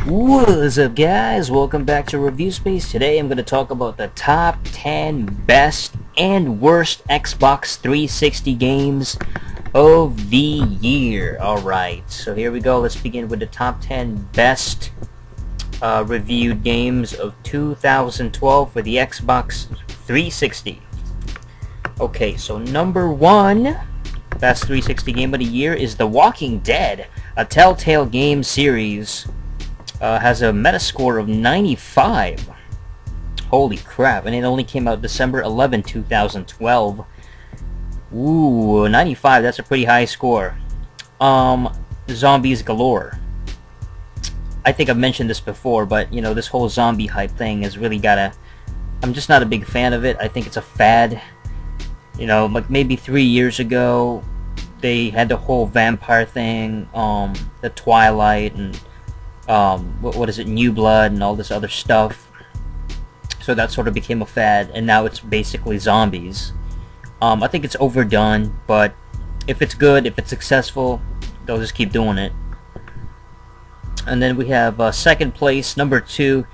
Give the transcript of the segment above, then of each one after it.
What's up, guys? Welcome back to ReviewSpace. Today I'm going to talk about the top 10 best and worst Xbox 360 games of the year. Alright, so here we go. Let's begin with the top 10 best reviewed games of 2012 for the Xbox 360. Okay, so number 1 best 360 game of the year is The Walking Dead, a Telltale game series. Has a Metascore of 95. Holy crap, and it only came out December 11, 2012. Ooh, 95, that's a pretty high score. Zombies galore. I think I've mentioned this before, but, you know, this whole zombie hype thing has really I'm just not a big fan of it. I think it's a fad. You know, like maybe 3 years ago, they had the whole vampire thing, the Twilight, and what is it, New Blood and all this other stuff. So that sort of became a fad, and now it's basically zombies. I think it's overdone, but if it's good, if it's successful, they'll just keep doing it. And then we have second place, number 2,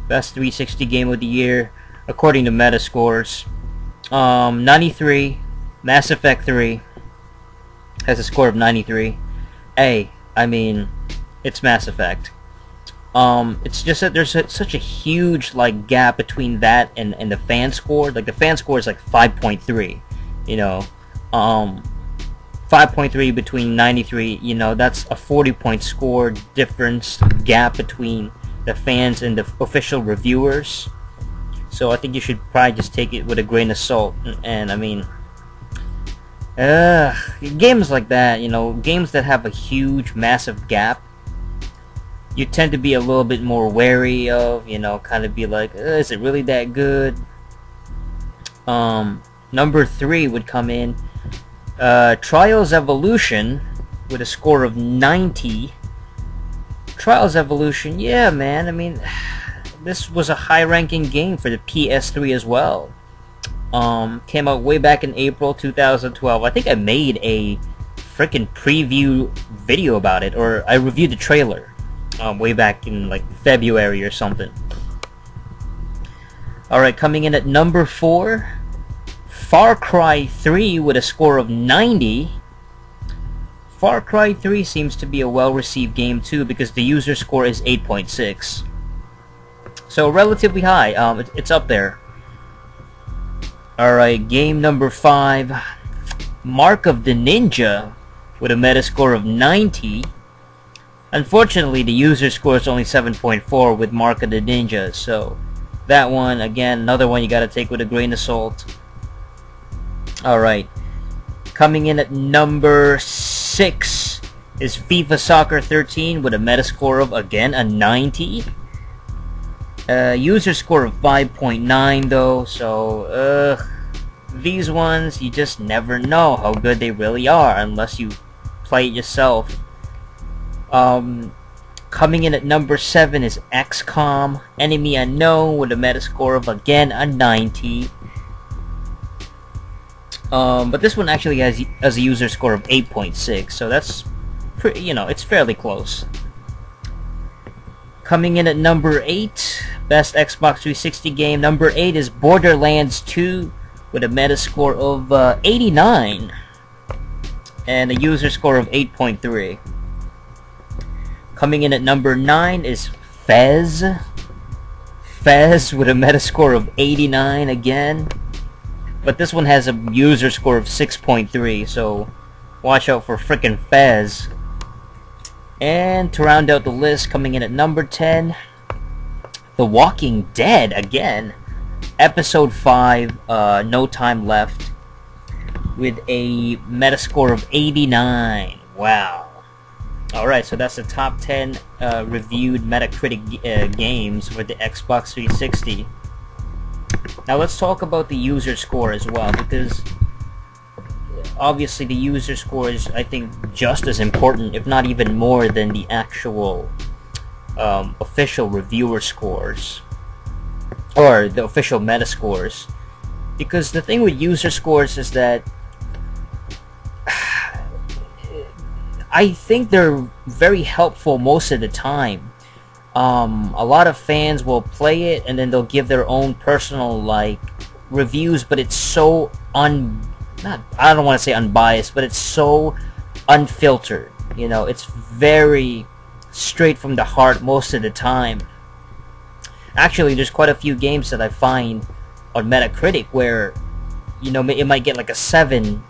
best 360 game of the year, according to Metascores. 93, Mass Effect 3 has a score of 93. Hey, I mean, it's Mass Effect. It's just that there's such a huge gap between that and the fan score. Like the fan score is like 5.3, you know, 5.3 between 93. You know, that's a 40-point score difference gap between the fans and the official reviewers. So I think you should probably just take it with a grain of salt. And I mean, games like that, you know, games that have a huge, massive gap, you tend to be a little bit more wary of, you know, kind of be like, is it really that good? Number 3 would come in Trials Evolution with a score of 90. Trials Evolution, yeah, man, I mean, this was a high-ranking game for the PS3 as well. Came out way back in April 2012. I think I made a freaking preview video about it, or I reviewed the trailer. Way back in like February or something. Alright, coming in at number 4, Far Cry 3 with a score of 90. Far Cry 3 seems to be a well-received game too, because the user score is 8.6. So relatively high. It's up there. Alright, game number 5, Mark of the Ninja with a Metascore of 90. Unfortunately, the user score is only 7.4 with Mark of the Ninja, so that one, again, another one you gotta take with a grain of salt. Alright, coming in at number 6 is FIFA Soccer 13 with a Metascore of, again, a 90. User score of 5.9 though, so, these ones, you just never know how good they really are unless you play it yourself. Coming in at number 7 is XCOM Enemy Unknown with a Metascore of, again, a 90. But this one actually has a user score of 8.6, so that's pretty, you know, it's fairly close. Coming in at number 8, best Xbox 360 game, number 8 is Borderlands 2 with a Metascore of 89 and a user score of 8.3. Coming in at number 9 is Fez. Fez with a Metascore of 89 again. But this one has a user score of 6.3, so watch out for frickin' Fez. And to round out the list, coming in at number 10, The Walking Dead again. Episode 5, No Time Left, with a Metascore of 89. Wow. Alright, so that's the top 10 reviewed Metacritic games for the Xbox 360. Now let's talk about the user score as well, because obviously the user score is, I think, just as important, if not even more, than the actual official reviewer scores, or the official Metascores. Because the thing with user scores is that I think they're very helpful most of the time. A lot of fans will play it and then they'll give their own personal like reviews, but it's so not, I don't want to say unbiased, but it's so unfiltered. You know, it's very straight from the heart most of the time. Actually, there's quite a few games that I find on Metacritic where, you know, it might get like a 7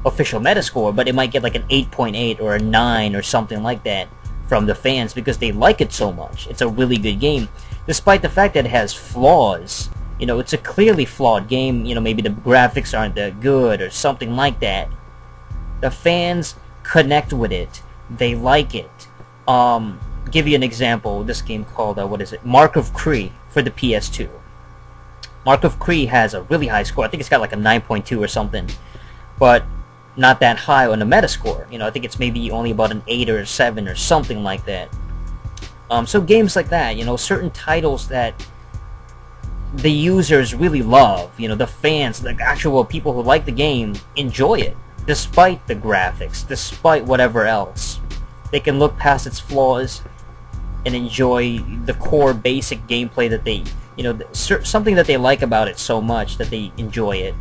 official Metascore, but it might get like an 8.8 or a 9 or something like that from the fans because they like it so much. It's a really good game, despite the fact that it has flaws. You know, it's a clearly flawed game. You know, maybe the graphics aren't that good or something like that. The fans connect with it. They like it. Give you an example. This game called, what is it? Mark of Cree for the PS2. Mark of Cree has a really high score. I think it's got like a 9.2 or something. But not that high on the Metascore. You know, I think it's maybe only about an 8 or a 7 or something like that. So games like that, you know, certain titles that the users really love, you know, the fans, the actual people who like the game enjoy it, despite the graphics, despite whatever else. They can look past its flaws and enjoy the core basic gameplay that they, you know, something that they like about it so much that they enjoy it.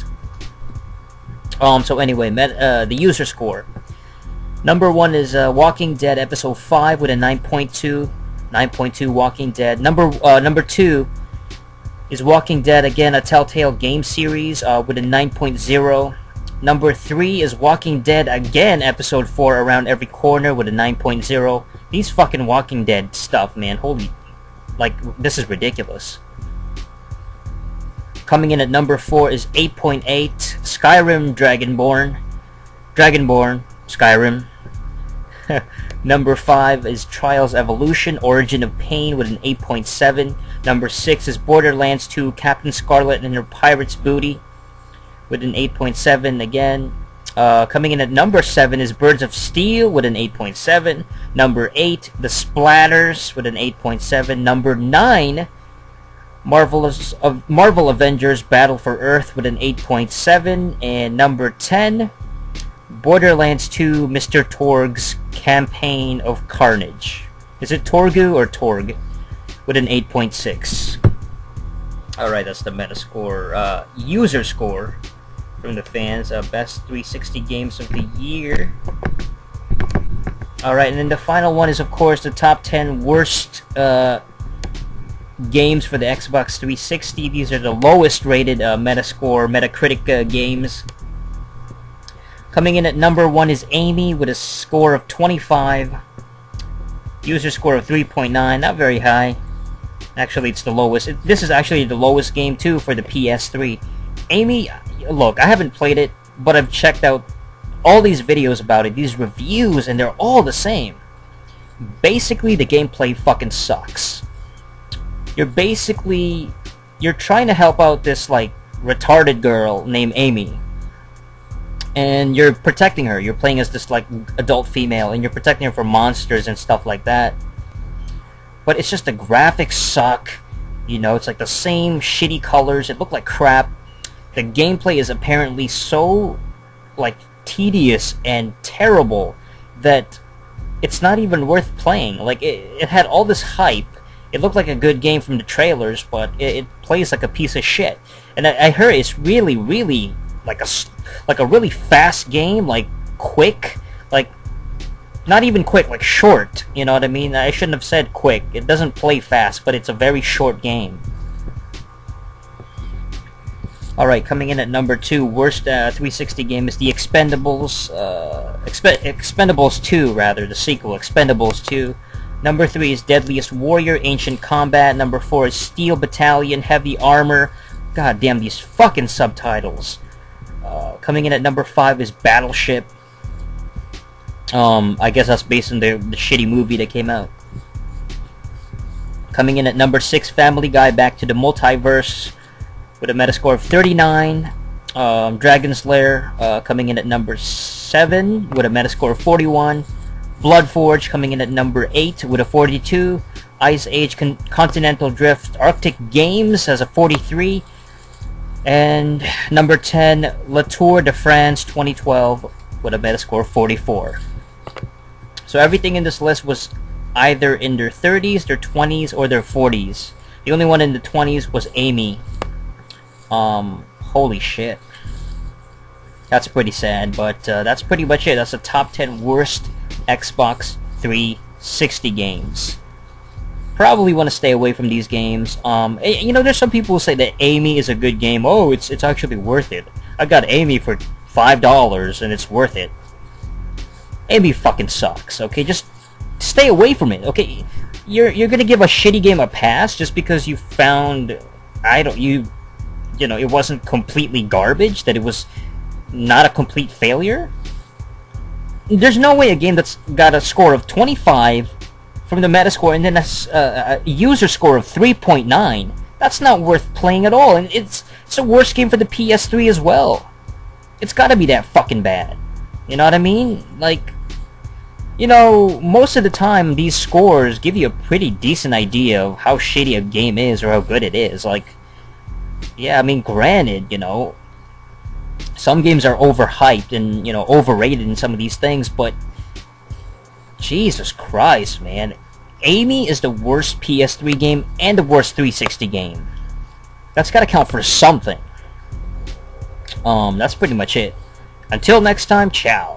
So anyway, the user score. Number 1 is Walking Dead Episode 5 with a 9.2. 9.2 Walking Dead. Number 2 is Walking Dead, again, a Telltale game series with a 9.0. Number 3 is Walking Dead, again, Episode 4, Around Every Corner with a 9.0. These fucking Walking Dead stuff, man, holy, like, this is ridiculous. Coming in at number 4 is 8.8, Skyrim Dragonborn, Skyrim. Number 5 is Trials Evolution, Origin of Pain with an 8.7. Number 6 is Borderlands 2, Captain Scarlet and Her Pirate's Booty with an 8.7 again. Coming in at number 7 is Birds of Steel with an 8.7. Number 8, The Splatters with an 8.7. Number 9, Marvel Avengers Battle for Earth with an 8.7. And number 10, Borderlands 2 Mr. Torg's Campaign of Carnage. Is it Torgu or Torg? With an 8.6. Alright, that's the Metascore. User score from the fans. Best 360 games of the year. Alright, and then the final one is, of course, the top 10 worst games for the Xbox 360. These are the lowest rated Metacritic games. Coming in at number 1 is Amy with a score of 25. User score of 3.9, not very high. Actually, it's the lowest. This is actually the lowest game, too, for the PS3. Amy, look, I haven't played it, but I've checked out all these videos about it, these reviews, and they're all the same. Basically, the gameplay fucking sucks. You're trying to help out this, like, retarded girl named Amy. And you're protecting her. You're playing as this, like, adult female, and you're protecting her from monsters and stuff like that. But it's just the graphics suck. You know, it's like the same shitty colors. It looked like crap. The gameplay is apparently so, like, tedious and terrible that it's not even worth playing. Like, it had all this hype. It looked like a good game from the trailers, but it plays like a piece of shit. And I heard it's really, really like a really fast game, like quick, like not even quick, like short. You know what I mean? I shouldn't have said quick. It doesn't play fast, but it's a very short game. Alright, coming in at number 2, worst 360 game is the Expendables, Expendables 2, rather, the sequel, Expendables 2. Number 3 is Deadliest Warrior, Ancient Combat. Number 4 is Steel Battalion, Heavy Armor. God damn, these fucking subtitles. Coming in at number 5 is Battleship. I guess that's based on the shitty movie that came out. Coming in at number 6, Family Guy, Back to the Multiverse, with a Metascore of 39. Dragon's Lair, coming in at number 7, with a Metascore of 41. Bloodforge, coming in at number 8, with a 42. Ice Age Continental Drift Arctic Games has a 43. And number 10, La Tour de France 2012, with a Metascore of 44. So everything in this list was either in their 30s, their 20s, or their 40s. The only one in the 20s was Amy. Holy shit. That's pretty sad, but that's pretty much it. That's the top 10 worst Xbox 360 games. Probably want to stay away from these games. You know, there's some people who say that Amy is a good game. Oh, it's actually worth it. I got Amy for $5 and it's worth it. Amy fucking sucks. Okay, just stay away from it. Okay, you're gonna give a shitty game a pass just because you found you know it wasn't completely garbage, that it was not a complete failure. There's no way a game that's got a score of 25 from the Metascore and then a user score of 3.9, that's not worth playing at all. And it's a worse game for the PS3 as well. It's gotta be that fucking bad. You know what I mean? Like, you know, most of the time these scores give you a pretty decent idea of how shitty a game is or how good it is. Like, yeah, I mean, granted, you know, some games are overhyped and, you know, overrated in some of these things, but Jesus Christ, man. Amy is the worst PS3 game and the worst 360 game. That's gotta count for something. That's pretty much it. Until next time, ciao.